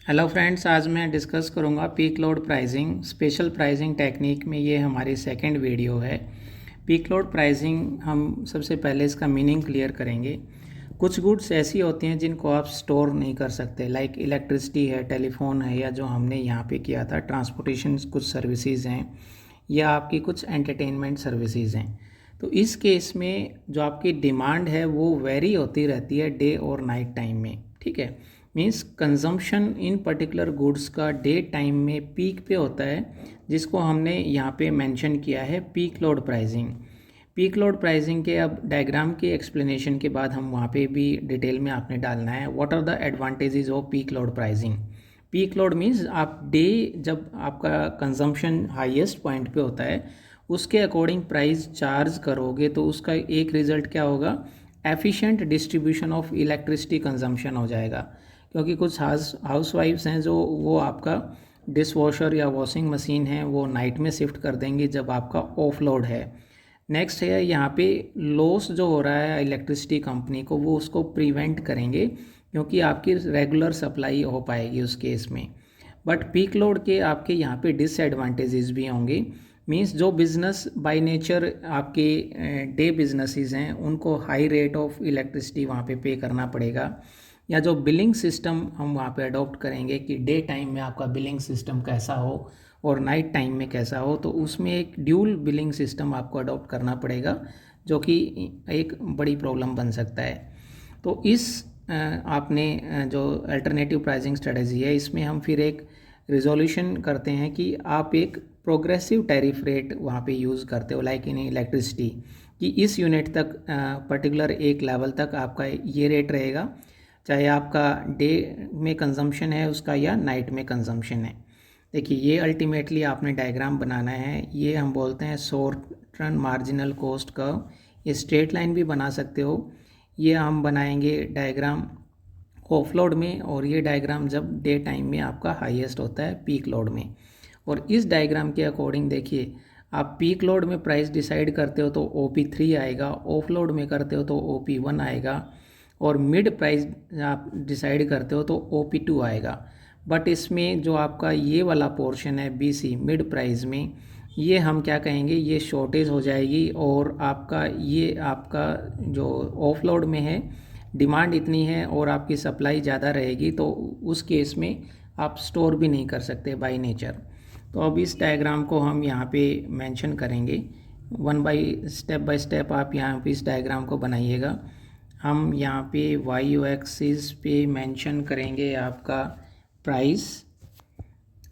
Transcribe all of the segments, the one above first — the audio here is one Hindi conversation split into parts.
हेलो फ्रेंड्स, आज मैं डिस्कस करूंगा peak load pricing special pricing technique में। ये हमारी सेकंड वीडियो है। पीक लोड प्राइसिंग हम सबसे पहले इसका मीनिंग क्लियर करेंगे। कुछ गुड्स ऐसी होती हैं जिनको आप स्टोर नहीं कर सकते, लाइक इलेक्ट्रिसिटी है, टेलीफोन है, या जो हमने यहाँ पे किया था ट्रांसपोर्टेशन कुछ सर्विसेज हैं, या आपकी कुछ एंटरटेनमेंट सर्विसेज हैं। तो इस केस में जो आपकी डिमांड है वो वेरी होती रहती है डे और नाइट टाइम में। ठीक है, means consumption in particular goods का डे टाइम में पीक पे होता है, जिसको हमने यहाँ पे मेंशन किया है peak load pricing. Peak load pricing के अब डायग्राम के एक्सप्लेनेशन के बाद हम वहाँ पे भी डिटेल में आपने डालना है what are the advantages of peak load pricing. Peak load means आप डे जब आपका कंजम्पशन हाईएस्ट पॉइंट पे होता है उसके अकॉर्डिंग प्राइस चार्ज करोगे तो उसका एक रिजल्ट क्या होगा, efficient distribution of electricity consumption हो जाएगा। क्योंकि कुछ हाउस वाइफ्स हैं जो वो आपका डिश वॉशर या वॉशिंग मशीन है वो नाइट में शिफ्ट कर देंगी जब आपका ऑफ लोड है। नेक्स्ट है यहाँ पे लॉस जो हो रहा है इलेक्ट्रिसिटी कंपनी को, वो उसको प्रिवेंट करेंगे क्योंकि आपकी रेगुलर सप्लाई हो पाएगी उस केस में। बट पीक लोड के आपके यहाँ पे डिसएडवांटेजेस भी होंगे। मींस जो बिज़नेस बाय नेचर आपके डे बिजनेसेस हैं उनको हाई रेट ऑफ इलेक्ट्रिसिटी वहाँ पे करना पड़ेगा, या जो बिलिंग सिस्टम हम वहाँ पे अडॉप्ट करेंगे कि डे टाइम में आपका बिलिंग सिस्टम कैसा हो और नाइट टाइम में कैसा हो, तो उसमें एक ड्यूल बिलिंग सिस्टम आपको अडॉप्ट करना पड़ेगा जो कि एक बड़ी प्रॉब्लम बन सकता है। तो इस आपने जो अल्टरनेटिव प्राइसिंग स्ट्रेटजी है इसमें हम फिर एक रिजोल्यूशन करते हैं कि आप एक प्रोग्रेसिव टैरिफ रेट वहाँ पे यूज़ करते हो, लाइक इन इलेक्ट्रिसिटी, कि इस यूनिट तक पर्टिकुलर एक लेवल तक आपका ये रेट रहेगा, चाहे आपका डे में कंजम्पशन है उसका या नाइट में कंजम्पशन है। देखिए ये अल्टीमेटली आपने डायग्राम बनाना है, ये हम बोलते हैं short run marginal cost curve. ये स्ट्रेट लाइन भी बना सकते हो। ये हम बनाएंगे डायग्राम ऑफ लोड में, और ये डायग्राम जब डे टाइम में आपका हाईएस्ट होता है पीक लोड में। और इस डायग्राम के अकॉर्डिंग देखिए, आप पीक लोड में प्राइस डिसाइड करते हो तो OP3 आएगा, ऑफ लोड में करते हो तो OP1 आएगा, और मिड प्राइस आप डिसाइड करते हो तो OP2 आएगा। बट इसमें जो आपका ये वाला पोर्शन है BC मिड प्राइस में, ये हम क्या कहेंगे, ये शॉर्टेज हो जाएगी, और आपका ये आपका जो ऑफ लोड में है डिमांड इतनी है और आपकी सप्लाई ज़्यादा रहेगी, तो उस केस में आप स्टोर भी नहीं कर सकते बाय नेचर। तो अब इस डायग्राम को हम यहाँ पे मेंशन करेंगे बाय स्टेप आप यहाँ पे इस डायग्राम को बनाइएगा। हम यहाँ पे वाई एक्सिस पे मेंशन करेंगे आपका प्राइस,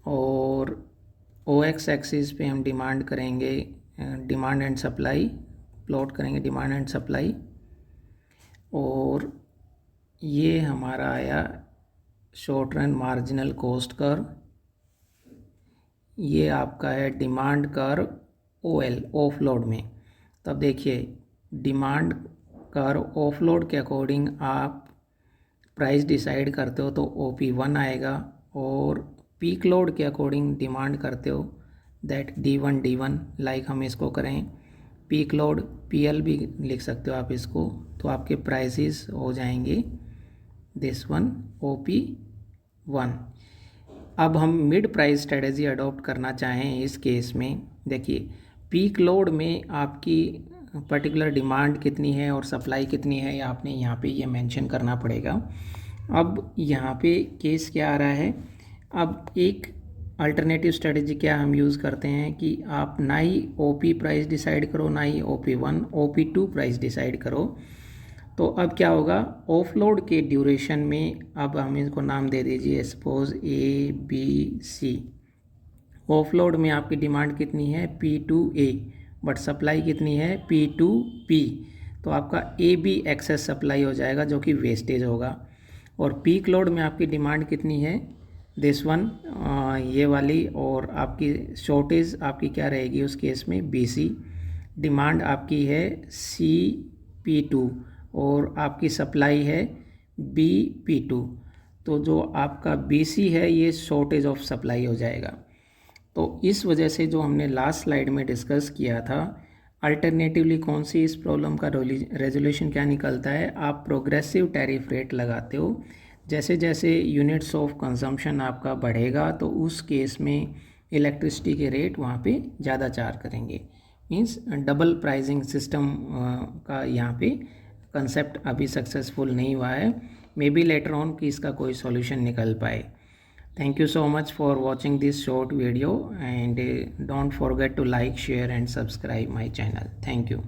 और OX एक्सिस पे हम डिमांड करेंगे, डिमांड एंड सप्लाई, प्लॉट करेंगे डिमांड एंड सप्लाई। और ये हमारा आया short run marginal cost curve, ये आपका है demand curve OL of load में। तब देखिए डिमांड कर्व ऑफ लोड के अकॉर्डिंग आप प्राइस डिसाइड करते हो तो OP1 आएगा, और पीक लोड के अकॉर्डिंग डिमांड करते हो दैट D1 लाइक हम इसको करें पीक लोड PL भी लिख सकते हो आप इसको, तो आपके प्राइसेस हो जाएंगे दिस वन OP1। अब हम मिड प्राइस स्ट्रेटजी अडॉप्ट करना चाहें इस केस में, देखिए पीक लोड में आपकी पर्टिकुलर डिमांड कितनी है और सप्लाई कितनी है, आपने यहाँ पे ये मेंशन करना पड़ेगा। अब यहाँ पे केस क्या आ रहा है, अब एक अल्टरनेटिव स्ट्रेटजी क्या हम यूज़ करते हैं कि आप ना ही OP प्राइस डिसाइड करो, ना ही OP1, OP2 प्राइस डिसाइड करो। तो अब क्या होगा, ऑफ लोड के ड्यूरेशन में, अब हम इसको नाम दे दीजिए सपोज ABC। ऑफ लोड में आपकी डिमांड कितनी है P2A, बट सप्लाई कितनी है P2P, तो आपका AB एक्सेस सप्लाई हो जाएगा जो कि वेस्टेज होगा। और पीक लोड में आपकी डिमांड कितनी है दिस वन, ये वाली, और आपकी शॉर्टेज आपकी क्या रहेगी उस केस में BC, डिमांड आपकी है CP2, और आपकी सप्लाई है BP2। तो जो आपका BC है ये शॉर्टेज ऑफ सप्लाई हो जाएगा। तो इस वजह से जो हमने लास्ट स्लाइड में डिस्कस किया था, अल्टरनेटिवली कौन सी इस प्रॉब्लम का रेजोल्यूशन क्या निकलता है, आप प्रोग्रेसिव टैरिफ रेट लगाते हो जैसे जैसे यूनिट्स ऑफ कंजम्पशन आपका बढ़ेगा तो उस केस में इलेक्ट्रिसिटी के रेट वहाँ पे ज़्यादा चार्ज करेंगे। मींस डबल प्राइसिंग सिस्टम का यहाँ पे कंसेप्ट अभी सक्सेसफुल नहीं हुआ है। मे बी लेटर ऑन कि इसका कोई सॉल्यूशन निकल पाए। Thank you so much for watching this short video, and don't forget to like, share and subscribe my channel. Thank you.